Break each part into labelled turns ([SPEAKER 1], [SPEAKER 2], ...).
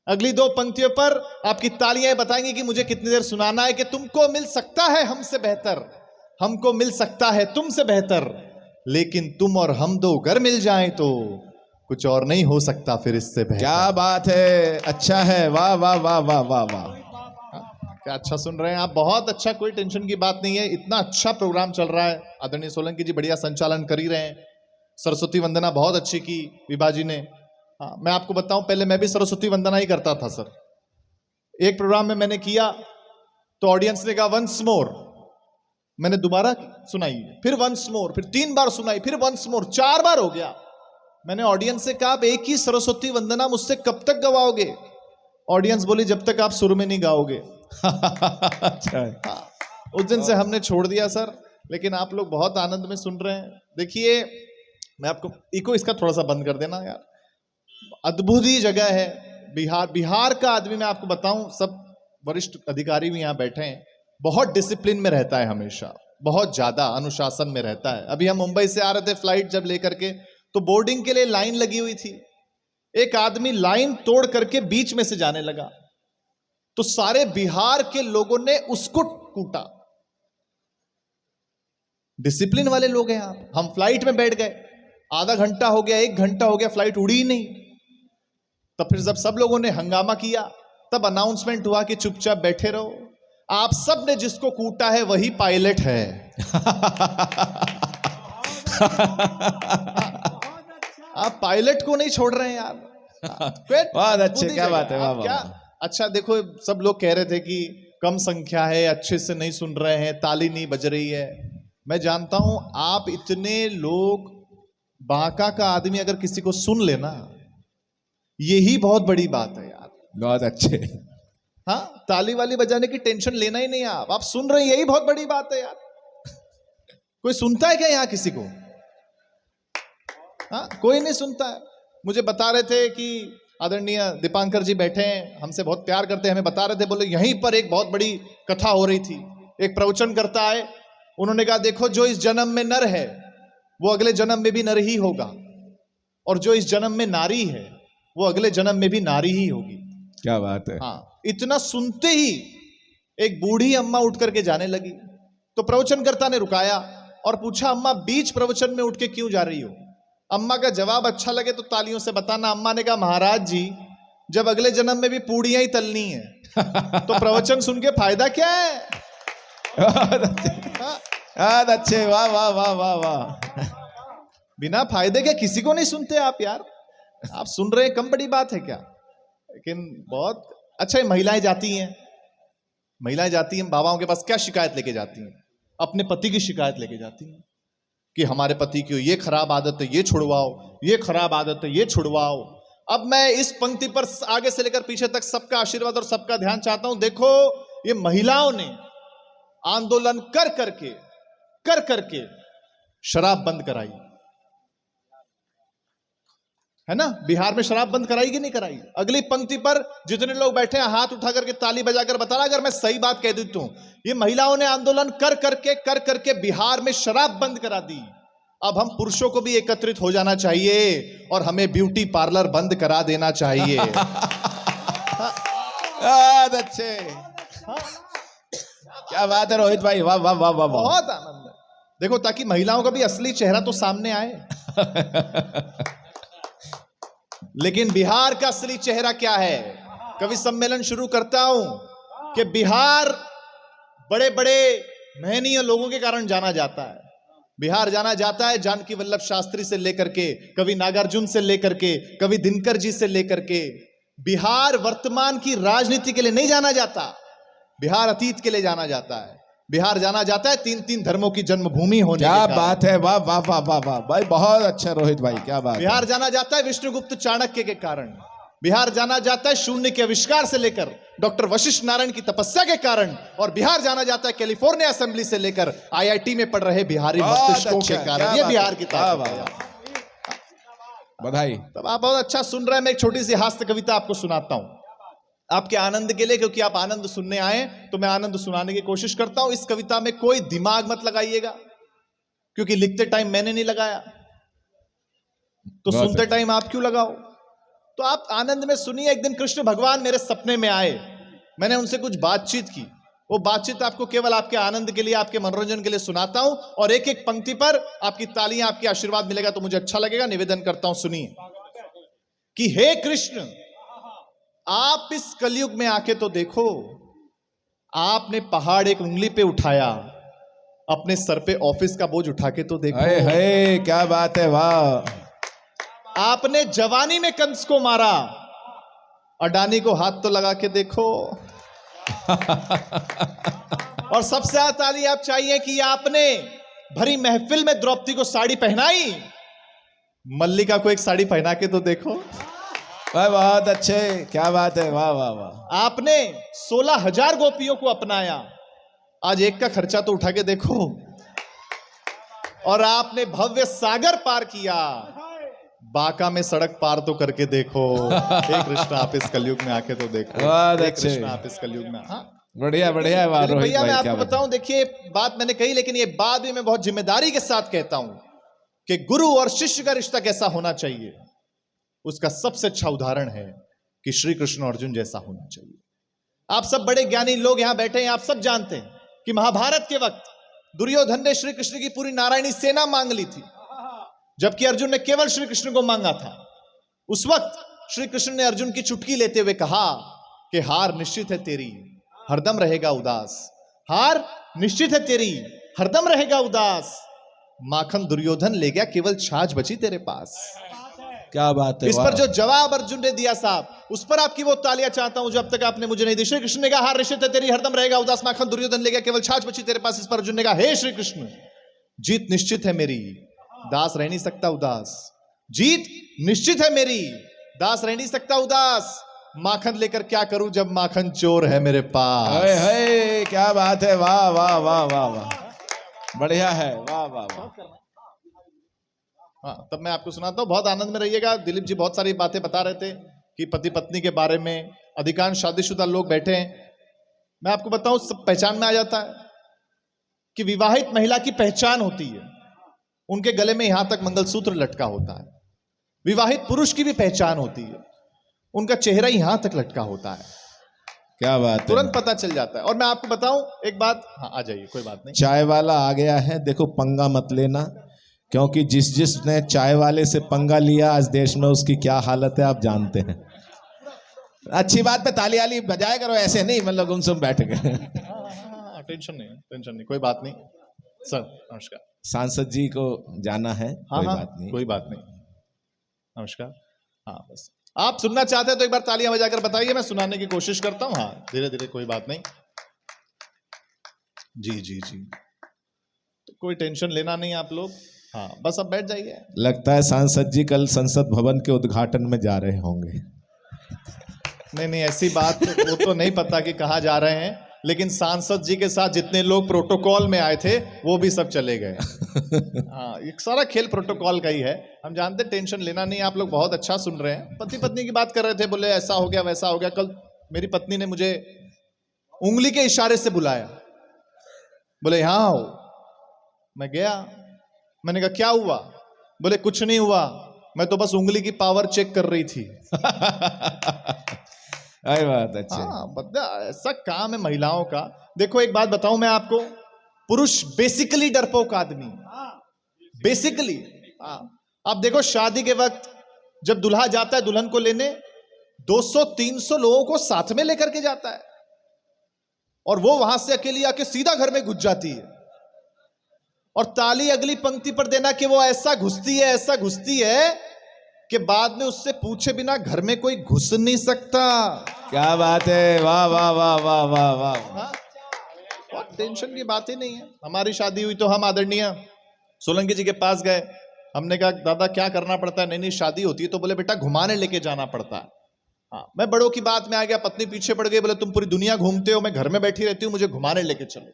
[SPEAKER 1] अगली दो पंक्तियों पर आपकी तालियां बताएंगी कि मुझे कितनी देर सुनाना है कि तुमको मिल सकता है हमसे बेहतर, हमको मिल सकता है तुमसे बेहतर, लेकिन तुम और हम दो अगर मिल जाएं तो कुछ और नहीं हो सकता फिर इससे बेहतर।
[SPEAKER 2] क्या बात है, अच्छा है, वाह वाह वाह वाह वाह वाह।
[SPEAKER 1] क्या अच्छा सुन रहे हैं आप, बहुत अच्छा, कोई टेंशन की बात नहीं है, इतना अच्छा प्रोग्राम चल रहा है। आदरणीय सोलंकी जी बढ़िया संचालन कर ही रहे हैं, सरस्वती वंदना बहुत अच्छी की विभा जी ने। हाँ, मैं आपको बताऊं, पहले मैं भी सरस्वती वंदना ही करता था सर। एक प्रोग्राम में मैंने किया तो ऑडियंस ने कहा वंस मोर, मैंने दोबारा सुनाई, फिर वंस मोर, फिर 3 बार सुनाई, फिर वंस मोर, 4 बार हो गया। मैंने ऑडियंस से कहा आप एक ही सरस्वती वंदना मुझसे कब तक गवाओगे? ऑडियंस बोली जब तक आप सुर में नहीं गाओगे।
[SPEAKER 2] अच्छा है।
[SPEAKER 1] हाँ, उस दिन से हमने छोड़ दिया सर, लेकिन आप लोग बहुत आनंद में सुन रहे हैं। देखिए, मैं आपको इको इसका थोड़ा सा बंद कर देना यार, अद्भुत ही जगह है बिहार। बिहार का आदमी मैं आपको बताऊं, सब वरिष्ठ अधिकारी भी यहाँ बैठे हैं, बहुत डिसिप्लिन में रहता है, हमेशा बहुत ज्यादा अनुशासन में रहता है। अभी हम मुंबई से आ रहे थे फ्लाइट जब लेकर के, तो बोर्डिंग के लिए लाइन लगी हुई थी, एक आदमी लाइन तोड़ करके बीच में से जाने लगा, तो सारे बिहार के लोगों ने उसको कूटा। डिसिप्लिन वाले लोग हैं आप। हम फ्लाइट में बैठ गए, आधा घंटा हो गया, 1 घंटा हो गया, फ्लाइट उड़ी ही नहीं। तब फिर जब सब लोगों ने हंगामा किया, तब अनाउंसमेंट हुआ कि चुपचाप बैठे रहो, आप सब ने जिसको कूटा है वही पायलट है। आप पायलट को नहीं छोड़ रहे हैं यार।
[SPEAKER 2] बहुत अच्छे, क्या बात है, वाह
[SPEAKER 1] क्या
[SPEAKER 2] वाह।
[SPEAKER 1] अच्छा। देखो, सब लोग कह रहे थे कि कम संख्या है, अच्छे से नहीं सुन रहे हैं, ताली नहीं बज रही है। मैं जानता हूं आप इतने लोग, बांका का आदमी अगर किसी को सुन लेना, यही बहुत बड़ी बात है यार।
[SPEAKER 2] बहुत अच्छे।
[SPEAKER 1] हाँ, ताली वाली बजाने की टेंशन लेना ही नहीं, आप सुन रहे हैं, यही बहुत बड़ी बात है यार। कोई सुनता है क्या यहां किसी को? हाँ, कोई नहीं सुनता है। मुझे बता रहे थे कि आदरणीय दीपांकर जी बैठे हैं, हमसे बहुत प्यार करते हैं, हमें बता रहे थे, बोले यहीं पर एक बहुत बड़ी कथा हो रही थी। एक प्रवचन करता है, उन्होंने कहा देखो, जो इस जन्म में नर है वो अगले जन्म में भी नर ही होगा, और जो इस जन्म में नारी है वो अगले जन्म में भी नारी ही होगी।
[SPEAKER 2] क्या बात है।
[SPEAKER 1] हाँ, इतना सुनते ही एक बूढ़ी अम्मा उठ करके जाने लगी, तो प्रवचनकर्ता ने रुकाया और पूछा, अम्मा बीच प्रवचन में उठ के क्यों जा रही हो? अम्मा का जवाब अच्छा लगे तो तालियों से बताना। अम्मा ने कहा, महाराज जी, जब अगले जन्म में भी पूड़ियां ही तलनी है तो प्रवचन सुन के फायदा क्या है?
[SPEAKER 2] बहुत अच्छे, वाह वाह वाह वाह वाह।
[SPEAKER 1] बिना फायदे के किसी को नहीं सुनते आप यार। आप सुन रहे हैं, कम बड़ी बात है क्या? लेकिन बहुत अच्छा है। महिलाएं जाती हैं, महिलाएं जाती हैं बाबाओं के पास, क्या शिकायत लेके जाती हैं? अपने पति की शिकायत लेके जाती हैं कि हमारे पति की ये खराब आदत है, ये छुड़वाओ, ये खराब आदत है, ये छुड़वाओ। अब मैं इस पंक्ति पर आगे से लेकर पीछे तक सबका आशीर्वाद और सबका ध्यान चाहता हूं। देखो, ये महिलाओं ने आंदोलन कर करके शराब बंद कराई है ना। बिहार में शराब बंद कराई कि नहीं कराई? अगली पंक्ति पर जितने लोग बैठे हैं हाथ उठा करके ताली बजाकर बताना अगर मैं सही बात कह देता हूं। ये महिलाओं ने आंदोलन कर करके बिहार में शराब बंद करा दी। अब हम पुरुषों को भी एकत्रित हो जाना चाहिए और हमें ब्यूटी पार्लर बंद करा देना चाहिए।
[SPEAKER 2] बहुत अच्छे, क्या बात है रोहित भाई, वाह वाह वाह वाह।
[SPEAKER 1] बहुत आनंद है। देखो, ताकि महिलाओं का भी असली चेहरा तो सामने आए। लेकिन बिहार का असली चेहरा क्या है? कवि सम्मेलन शुरू करता हूं कि बिहार बड़े बड़े महनीय लोगों के कारण जाना जाता है। बिहार जाना जाता है जानकी वल्लभ शास्त्री से लेकर के, कवि नागार्जुन से लेकर के, कवि दिनकर जी से लेकर के। बिहार वर्तमान की राजनीति के लिए नहीं जाना जाता, बिहार अतीत के लिए जाना जाता है। बिहार जाना जाता है 3 धर्मों की जन्मभूमि होने के
[SPEAKER 2] क्या
[SPEAKER 1] कारण।
[SPEAKER 2] बात है, वाह वाह वाह वाह वाह भाई, बहुत अच्छा रोहित भाई, क्या बात।
[SPEAKER 1] बिहार जाना जाता है विष्णुगुप्त चाणक्य के कारण। बिहार जाना जाता है शून्य के आविष्कार से लेकर डॉक्टर वशिष्ठ नारायण की तपस्या के कारण। और बिहार जाना जाता है कैलिफोर्निया असेंबली से लेकर आईआईटी में पढ़ रहे बिहारी मस्तिष्कों के कारण। ये बिहार की ताकत है।
[SPEAKER 2] बधाई।
[SPEAKER 1] तब आप बहुत अच्छा सुन रहे हैं। मैं एक छोटी सी हास्य कविता आपको सुनाता हूं आपके आनंद के लिए, क्योंकि आप आनंद सुनने आए तो मैं आनंद सुनाने की कोशिश करता हूं। इस कविता में कोई दिमाग मत लगाइएगा, क्योंकि लिखते टाइम मैंने नहीं लगाया, तो सुनते टाइम आप क्यों लगाओ? तो आप आनंद में सुनिए। एक दिन कृष्ण भगवान मेरे सपने में आए, मैंने उनसे कुछ बातचीत की। वो बातचीत आपको केवल आपके आनंद के लिए, आपके मनोरंजन के लिए सुनाता हूं, और एक एक पंक्ति पर आपकी तालियां, आपकी आशीर्वाद मिलेगा तो मुझे अच्छा लगेगा। निवेदन करता हूं, सुनिए कि हे कृष्ण, आप इस कलयुग में आके तो देखो। आपने पहाड़ एक उंगली पे उठाया, अपने सर पे ऑफिस का बोझ उठा के तो देखो।
[SPEAKER 2] हाय हाय, क्या बात है, वाह।
[SPEAKER 1] आपने जवानी में कंस को मारा, अडानी को हाथ तो लगा के देखो। और सबसे ज्यादा ताली आप चाहिए कि आपने भरी महफिल में द्रौपदी को साड़ी पहनाई, मल्लिका को एक साड़ी पहना के तो देखो।
[SPEAKER 2] वाह, बहुत अच्छे, क्या बात है, वाह वाह वाह।
[SPEAKER 1] आपने 16,000 गोपियों को अपनाया, आज एक का खर्चा तो उठा के देखो। और आपने भव्य सागर पार किया, बांका में सड़क पार तो करके देखो। हे कृष्ण, आप इस कलयुग में आके तो देखो।
[SPEAKER 2] बहुत
[SPEAKER 1] हे
[SPEAKER 2] अच्छे।
[SPEAKER 1] कृष्ण, आप इस कलयुग में। हाँ,
[SPEAKER 2] बढ़िया बढ़िया, वाह
[SPEAKER 1] दिलीप
[SPEAKER 2] रोहित
[SPEAKER 1] भैया, मैं
[SPEAKER 2] भाई, क्या
[SPEAKER 1] आपको
[SPEAKER 2] बात
[SPEAKER 1] बताऊं, देखिए बात मैंने कही, लेकिन ये बात भी मैं बहुत जिम्मेदारी के साथ कहता हूं कि गुरु और शिष्य का रिश्ता कैसा होना चाहिए, उसका सबसे अच्छा उदाहरण है कि श्री कृष्ण अर्जुन जैसा होना चाहिए। आप सब बड़े ज्ञानी लोग यहां बैठे हैं, आप सब जानते हैं कि महाभारत के वक्त दुर्योधन ने श्री कृष्ण की पूरी नारायणी सेना मांग ली थी, जबकि अर्जुन ने केवल श्री कृष्ण को मांगा था। उस वक्त श्री कृष्ण ने अर्जुन की चुटकी लेते हुए कहा कि हार निश्चित है तेरी, हरदम रहेगा उदास। हार निश्चित है तेरी, हरदम रहेगा उदास। माखन दुर्योधन ले गया, केवल छाछ बची तेरे पास।
[SPEAKER 2] क्या बात है,
[SPEAKER 1] इस
[SPEAKER 2] वाह।
[SPEAKER 1] पर जो जवाब अर्जुन ने दिया साहब, उस पर आपकी वो तालियां चाहता हूं जो अब तक आपने मुझे नहीं दी। श्री कृष्ण ने कहा हार निश्चित है तेरी, हरदम रहेगा उदास। माखन दुर्योधन ले गया, केवल छाछ बची तेरे पास। इस पर अर्जुन ने कहा हे श्री कृष्ण, जीत निश्चित है मेरी, दास रह नहीं सकता उदास। जीत निश्चित है मेरी, दास रह नहीं सकता उदास। माखन लेकर क्या करूं जब माखन चोर है मेरे पास।
[SPEAKER 2] हाय हाय, क्या बात है, वाह वाह वाह वाह वाह, बढ़िया है, वाह वाह वाह।
[SPEAKER 1] हाँ, तब मैं आपको सुनाता हूं, बहुत आनंद में रहिएगा। दिलीप जी बहुत सारी बातें बता रहे थे कि पति पत्नी के बारे में, अधिकांश शादीशुदा लोग बैठे हैं। मैं आपको बताऊं, सब पहचान में आ जाता है कि विवाहित महिला की पहचान होती है, उनके गले में यहां तक मंगलसूत्र लटका होता है। विवाहित पुरुष की भी पहचान होती है, उनका चेहरा यहां तक लटका होता है।
[SPEAKER 2] क्या बात है,
[SPEAKER 1] तुरंत पता चल जाता है। और मैं आपको बताऊं एक बात, हाँ आ जाइए, कोई बात नहीं।
[SPEAKER 2] चाय वाला आ गया है, देखो पंगा मत लेना, क्योंकि जिसने चाय वाले से पंगा लिया आज देश में उसकी क्या हालत है आप जानते हैं। अच्छी बात पे ताली आली बजाया करो, ऐसे नहीं मतलब गुमसुम बैठ गए।
[SPEAKER 1] टेंशन नहीं, टेंशन नहीं, कोई बात नहीं सर। नमस्कार।
[SPEAKER 2] सांसद जी को जाना है,
[SPEAKER 1] हाँ
[SPEAKER 2] कोई
[SPEAKER 1] हाँ,
[SPEAKER 2] बात नहीं।
[SPEAKER 1] कोई बात नहीं। नमस्कार। हाँ, बस आप सुनना चाहते हैं तो एक बार तालियां बजाकर बताइए, मैं सुनाने की कोशिश करता हूँ। हाँ, धीरे धीरे, कोई बात नहीं। जी जी जी, तो कोई टेंशन लेना नहीं आप लोग। हाँ, बस अब बैठ जाइए।
[SPEAKER 2] लगता है सांसद जी कल संसद भवन के उद्घाटन में जा रहे होंगे।
[SPEAKER 1] नहीं नहीं, ऐसी बात वो तो नहीं पता कि कहाँ जा रहे हैं, लेकिन सांसद जी के साथ जितने लोग प्रोटोकॉल में आए थे वो भी सब चले गए। हाँ, एक सारा खेल प्रोटोकॉल का ही है, हम जानते, टेंशन लेना नहीं। आप लोग बहुत अच्छा सुन रहे हैं। पति पत्नी की बात कर रहे थे, बोले ऐसा हो गया वैसा हो गया। कल मेरी पत्नी ने मुझे उंगली के इशारे से बुलाया, बोले यहां आओ। मैं गया, मैंने कहा क्या हुआ? बोले कुछ नहीं हुआ, मैं तो बस उंगली की पावर चेक कर रही थी।
[SPEAKER 2] अरे बात अच्छे।
[SPEAKER 1] हाँ, बता ऐसा काम है महिलाओं का। देखो एक बात बताऊं मैं आपको, पुरुष बेसिकली डरपोक आदमी, बेसिकली। आप देखो शादी के वक्त जब दूल्हा जाता है दुल्हन को लेने, 200-300 लोगों को साथ में लेकर के जाता है, और वो वहां से अकेली आके सीधा घर में घुस जाती है। और ताली अगली पंक्ति पर देना कि वो ऐसा घुसती है, ऐसा घुसती है कि बाद में उससे पूछे बिना घर में कोई घुस नहीं सकता।
[SPEAKER 2] क्या बात है, वाह वाह वाह वाह वाह वाह।
[SPEAKER 1] हाँ? और टेंशन की बात ही नहीं है। हमारी शादी हुई तो हम आदरणीय सोलंकी जी के पास गए, हमने कहा दादा क्या करना पड़ता है? नहीं नहीं, शादी होती है तो बोले बेटा घुमाने लेके जाना पड़ता है। हाँ, मैं बड़ों की बात में आ गया, पत्नी पीछे पड़ गई, बोले तुम पूरी दुनिया घूमते हो, मैं घर में बैठी रहती हूँ, मुझे घुमाने लेके चलो।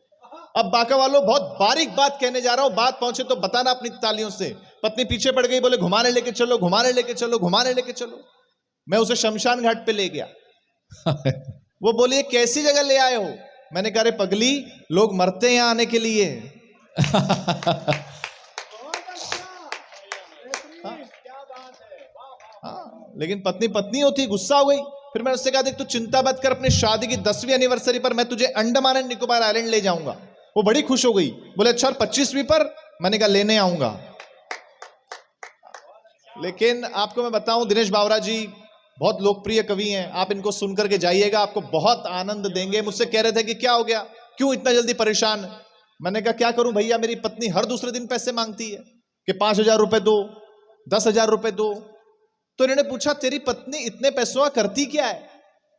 [SPEAKER 1] अब बाका वालों, बहुत बारीक बात कहने जा रहा हूं, बात पहुंचे तो बताना अपनी तालियों से। पत्नी पीछे पड़ गई, बोले घुमाने लेके चलो, घुमाने लेके चलो, घुमाने लेके चलो। मैं उसे शमशान घाट पे ले गया। वो बोली ये कैसी जगह ले आए हो? मैंने कहा रे पगली, लोग मरते हैं यहां आने के लिए। हाँ, लेकिन पत्नी पत्नी होती, गुस्सा हो गई। फिर मैंने उससे कहा देख तू चिंता मत कर, अपनी शादी की 10वीं एनिवर्सरी पर मैं तुझे अंडमान एंड निकोबार आइलैंड ले जाऊंगा। वो बड़ी खुश हो गई, बोले अच्छा 25वीं पर? मैंने कहा लेने आऊंगा। लेकिन आपको मैं बताऊं, दिनेश बावरा जी बहुत लोकप्रिय कवि हैं, आप इनको सुनकर के जाइएगा, आपको बहुत आनंद देंगे। मुझसे कह रहे थे कि क्या हो गया, क्यों इतना जल्दी परेशान? मैंने कहा क्या करूं भैया, मेरी पत्नी हर दूसरे दिन पैसे मांगती है कि 5,000 रुपए दो, 10,000 रुपए दो। तो इन्होंने पूछा तेरी पत्नी इतने पैसों का करती क्या है?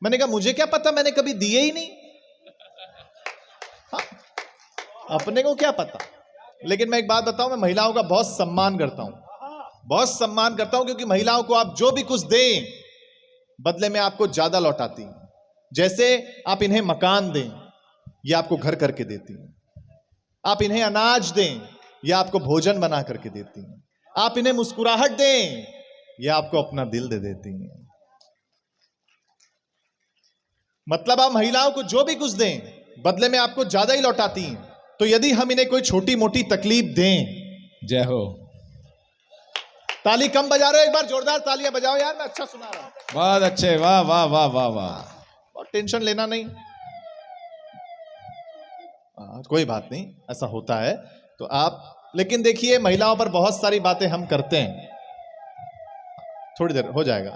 [SPEAKER 1] मैंने कहा मुझे क्या पता, मैंने कभी दिए ही नहीं। हाँ, अपने को क्या पता। लेकिन मैं एक बात बताऊं, मैं महिलाओं का बहुत सम्मान करता हूं, बहुत सम्मान करता हूं, क्योंकि महिलाओं को आप जो भी कुछ दें बदले में आपको ज्यादा लौटाती हैं। जैसे आप इन्हें मकान दें, ये आपको घर करके देती हैं। आप इन्हें अनाज दें, ये आपको भोजन बना करके देती हैं। आप इन्हें मुस्कुराहट दें, ये आपको अपना दिल दे देती हैं। मतलब आप महिलाओं को जो भी कुछ दें बदले में आपको ज्यादा ही लौटाती हैं। तो यदि हम इन्हें कोई छोटी मोटी तकलीफ दें,
[SPEAKER 2] जय हो।
[SPEAKER 1] ताली कम बजा रहे हो, एक बार जोरदार तालियां बजाओ यार, मैं अच्छा सुना रहा हूं।
[SPEAKER 2] बहुत अच्छे, वाह वाह वाह वाह वाह।
[SPEAKER 1] और टेंशन लेना नहीं, कोई बात नहीं, ऐसा होता है तो आप। लेकिन देखिए महिलाओं पर बहुत सारी बातें हम करते हैं। थोड़ी देर हो जाएगा,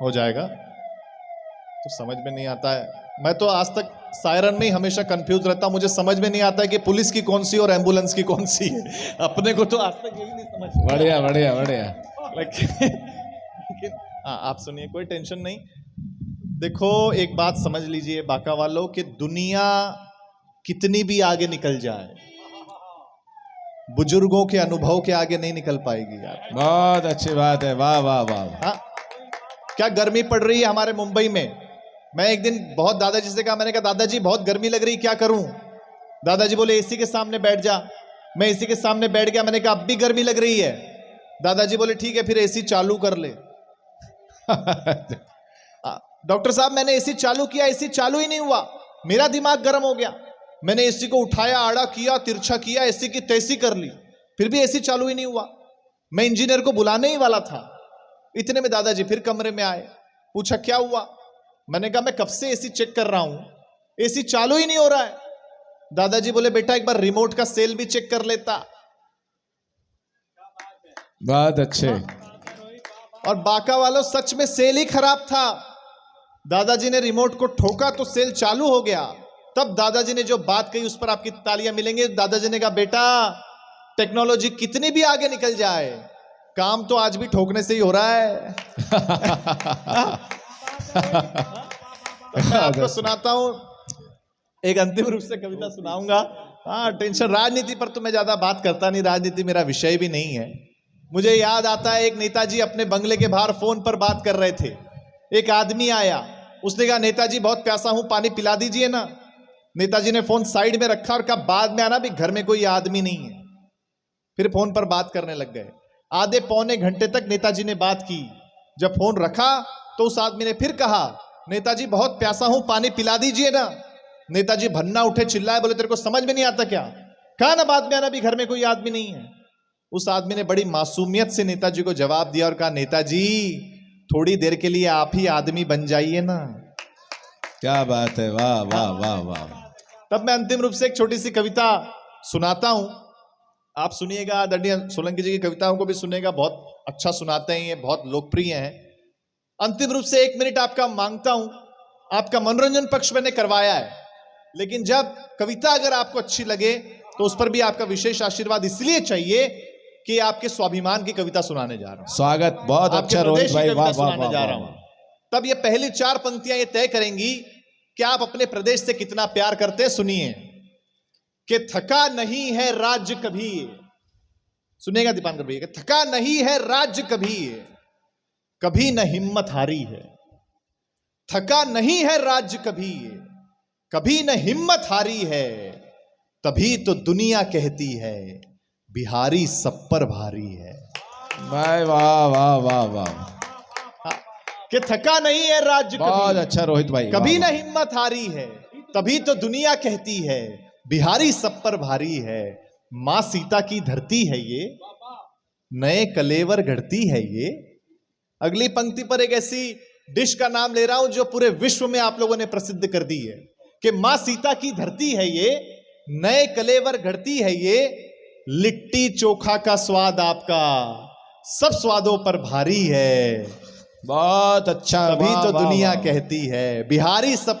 [SPEAKER 1] हो जाएगा। तो समझ में नहीं आता है, मैं तो आज तक सायरन में ही हमेशा कंफ्यूज रहता हूं, मुझे समझ में नहीं आता है कि पुलिस की कौन सी और एम्बुलेंस की कौन सी है। अपने को तो आज तक यही नहीं समझ।
[SPEAKER 2] बढ़िया बढ़िया बढ़िया।
[SPEAKER 1] लेकिन हाँ, आप सुनिए, कोई टेंशन नहीं। देखो एक बात समझ लीजिए बाका वालों, कि दुनिया कितनी भी आगे निकल जाए, बुजुर्गों के अनुभव के आगे नहीं निकल पाएगी यार।
[SPEAKER 2] बहुत अच्छी बात है, वाह वाह वाह।
[SPEAKER 1] हाँ, क्या गर्मी पड़ रही है हमारे मुंबई में। मैं एक दिन बहुत दादाजी से कहा, मैंने कहा दादाजी बहुत गर्मी लग रही, क्या करूं? दादाजी बोले एसी के सामने बैठ जा। मैं एसी के सामने बैठ गया, मैंने कहा अब भी गर्मी लग रही है। दादाजी बोले ठीक है फिर एसी चालू कर ले। डॉक्टर साहब मैंने एसी चालू किया, एसी चालू ही नहीं हुआ, मेरा दिमाग गर्म हो गया। मैंने एसी को उठाया, आड़ा किया, तिरछा किया, एसी की तैसी कर ली, फिर भी एसी चालू ही नहीं हुआ। मैं इंजीनियर को बुलाने ही वाला था, इतने में दादाजी फिर कमरे में आए, पूछा क्या हुआ? मैंने कहा मैं कब से एसी चेक कर रहा हूं, एसी चालू ही नहीं हो रहा है। दादाजी बोले बेटा एक बार रिमोट का सेल भी चेक कर लेता।
[SPEAKER 2] बहुत अच्छे।
[SPEAKER 1] और बाका वालों सच में सेल ही खराब था। दादाजी ने रिमोट को ठोका तो सेल चालू हो गया। तब दादाजी ने जो बात कही उस पर आपकी तालियां मिलेंगे। दादाजी ने कहा बेटा टेक्नोलॉजी कितनी भी आगे निकल जाए, काम तो आज भी ठोकने से ही हो रहा है। तो मैं आपको सुनाता हूं, एक अंतिम रूप से कविता सुनाऊंगा। हाँ टेंशन, राजनीति पर तो मैं ज्यादा बात करता नहीं, राजनीति मेरा विषय भी नहीं है। मुझे याद आता है एक नेताजी अपने बंगले के बाहर फोन पर बात कर रहे थे। एक आदमी आया, उसने कहा नेताजी बहुत प्यासा हूं, पानी पिला दीजिए ना। नेताजी ने फोन साइड में रखा और कहा बाद में आना भी, घर में कोई आदमी नहीं है। फिर फोन पर बात करने लग गए। आधे पौने घंटे तक नेताजी ने बात की। जब फोन रखा तो उस आदमी ने फिर कहा नेताजी बहुत प्यासा हूं, पानी पिला दीजिए ना। नेताजी भन्ना उठे, चिल्लाए, बोले तेरे को समझ में नहीं आता क्या? कहा ना बाद में आना भी, घर में कोई आदमी नहीं है। उस आदमी ने बड़ी मासूमियत से नेताजी को जवाब दिया और कहा नेताजी थोड़ी देर के लिए आप ही आदमी बन जाइए ना।
[SPEAKER 2] क्या बात है, वाह वाह वाह वाह।
[SPEAKER 1] तब मैं अंतिम रूप से एक छोटी सी कविता सुनाता हूं, आप सुनिएगा। आदरणीय सोलंकी जी की कविताओं को भी सुनिएगा, बहुत अच्छा सुनाते हैं, ये बहुत लोकप्रिय हैं। अंतिम रूप से 1 मिनट आपका मांगता हूं। आपका मनोरंजन पक्ष मैंने करवाया है, लेकिन जब कविता अगर आपको अच्छी लगे तो उस पर भी आपका विशेष आशीर्वाद इसलिए चाहिए कि आपके स्वाभिमान की कविता सुनाने जा रहा हूं।
[SPEAKER 2] स्वागत, बहुत अच्छा रोहित भाई, वाह वाह वाह
[SPEAKER 1] जा रहा हूं। तब ये पहली 4 पंक्तियां ये तय करेंगी कि आप अपने प्रदेश से कितना प्यार करते हैं। सुनिए कि थका नहीं है राज्य कभी, सुनेगा दीपांकर भैया, थका नहीं है राज्य कभी, कभी न हिम्मत हारी है। थका नहीं है राज्य कभी, कभी न हिम्मत हारी है, तभी तो दुनिया कहती है बिहारी सब पर भारी है।
[SPEAKER 2] भाई वाह वाह वाह वाह।
[SPEAKER 1] कि थका नहीं है राज्य कभी,
[SPEAKER 2] बहुत अच्छा रोहित भाई,
[SPEAKER 1] कभी न हिम्मत हारी है, तभी तो दुनिया कहती है बिहारी सब पर भारी है। मां सीता की धरती है ये, नए कलेवर घड़ती है ये। अगली पंक्ति पर एक ऐसी डिश का नाम ले रहा हूं जो पूरे विश्व में आप लोगों ने प्रसिद्ध कर दी है कि मां सीता की धरती है ये, नए कलेवर घड़ती है ये, लिट्टी चोखा का स्वाद आपका सब स्वादों पर भारी है।
[SPEAKER 2] बहुत अच्छा,
[SPEAKER 1] तभी
[SPEAKER 2] वाह,
[SPEAKER 1] तो
[SPEAKER 2] वाह,
[SPEAKER 1] दुनिया
[SPEAKER 2] वाह।
[SPEAKER 1] कहती है बिहारी सब